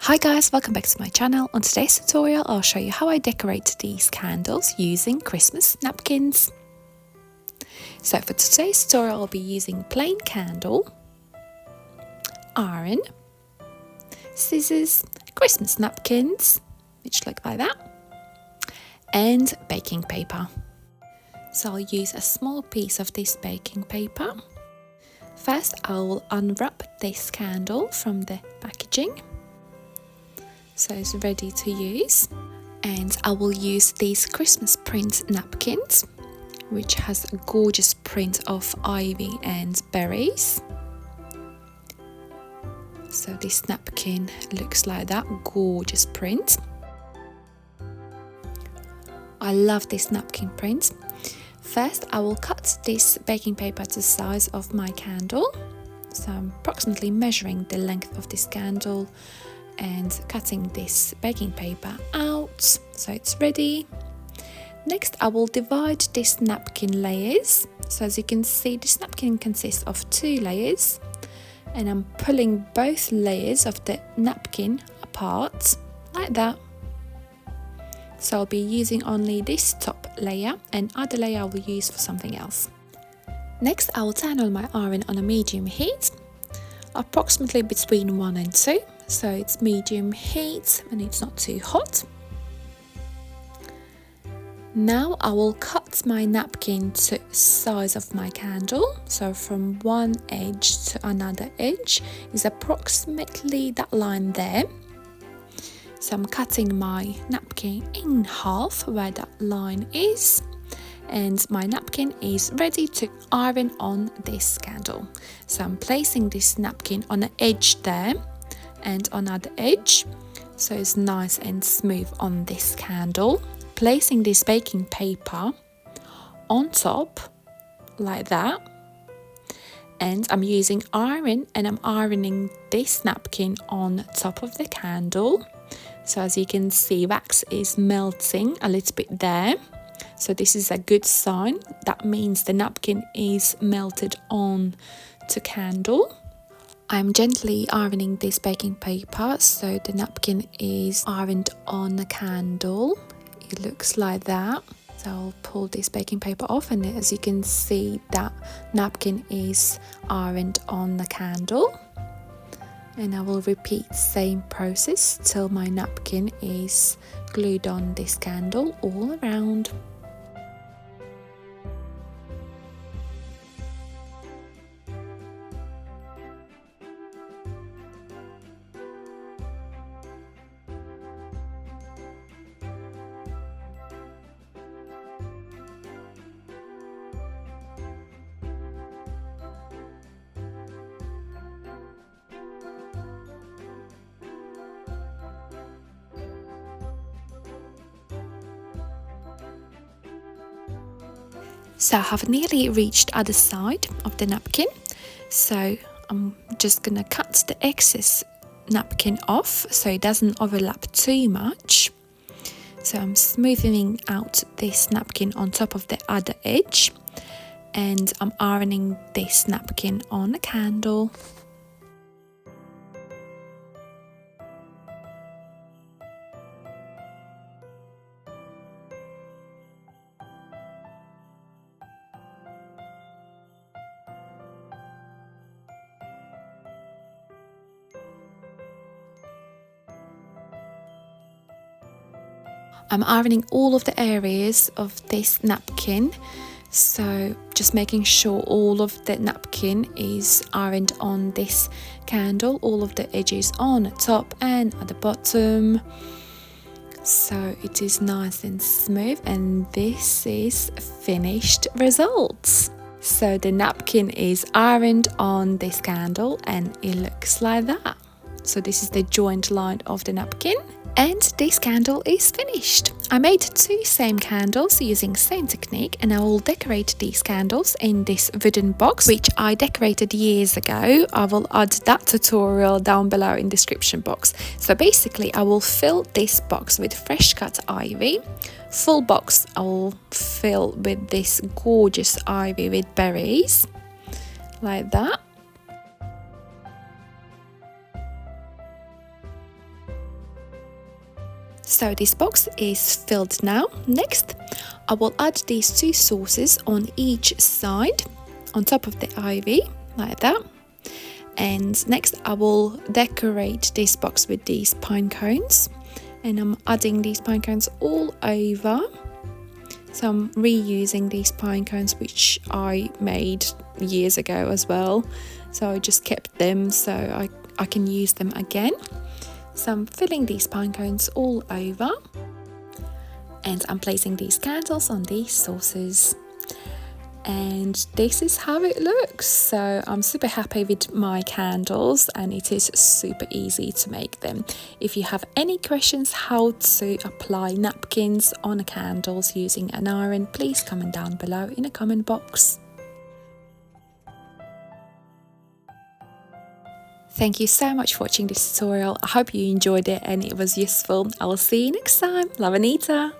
Hi guys, welcome back to my channel. On today's tutorial I'll show you how I decorate these candles using Christmas napkins. So for today's tutorial I'll be using plain candle, iron, scissors, Christmas napkins, which look like that, and baking paper. So I'll use a small piece of this baking paper. First I will unwrap this candle from the packaging, so it's ready to use, and I will use these Christmas print napkins, which has a gorgeous print of ivy and berries. So this napkin looks like that, gorgeous print. I love this napkin print. First I will cut this baking paper to the size of my candle, so I'm approximately measuring the length of this candle and cutting this baking paper out so it's ready. Next I will divide this napkin layers. So as you can see, this napkin consists of 2 layers, and I'm pulling both layers of the napkin apart like that. So I'll be using only this top layer, and other layer I will use for something else. Next I will turn on my iron on a medium heat, approximately between 1 and 2. So it's medium heat and it's not too hot. Now I will cut my napkin to the size of my candle. So from one edge to another edge is approximately that line there. So I'm cutting my napkin in half where that line is, and my napkin is ready to iron on this candle. So I'm placing this napkin on the edge there and on other edge, so it's nice and smooth on this candle. Placing this baking paper on top like that, and I'm using iron and I'm ironing this napkin on top of the candle. So as you can see, wax is melting a little bit there, so this is a good sign. That means the napkin is melted on to candle. I'm gently ironing this baking paper so the napkin is ironed on the candle. It looks like that. So I'll pull this baking paper off, and as you can see, that napkin is ironed on the candle. And I will repeat the same process till my napkin is glued on this candle all around. So I have nearly reached other side of the napkin, so I'm just gonna cut the excess napkin off so it doesn't overlap too much. So I'm smoothing out this napkin on top of the other edge, and I'm ironing this napkin on the candle. I'm ironing all of the areas of this napkin, so just making sure all of the napkin is ironed on this candle, all of the edges on the top and at the bottom, so it is nice and smooth. And this is finished results. So the napkin is ironed on this candle and it looks like that. So this is the joint line of the napkin, and this candle is finished. I made 2 same candles using same technique, and I will decorate these candles in this wooden box which I decorated years ago. I will add that tutorial down below in description box. So basically I will fill this box with fresh cut ivy. Full box I will fill with this gorgeous ivy with berries like that. So this box is filled now. Next, I will add these 2 sauces on each side, on top of the ivy, like that. And next I will decorate this box with these pine cones. And I'm adding these pine cones all over. So I'm reusing these pine cones which I made years ago as well. So I just kept them so I can use them again. So I'm filling these pine cones all over. And I'm placing these candles on these sauces. And this is how it looks. So I'm super happy with my candles, and it is super easy to make them. If you have any questions how to apply napkins on candles using an iron, please comment down below in a comment box. Thank you so much for watching this tutorial. I hope you enjoyed it and it was useful. I will see you next time. Love, Anita.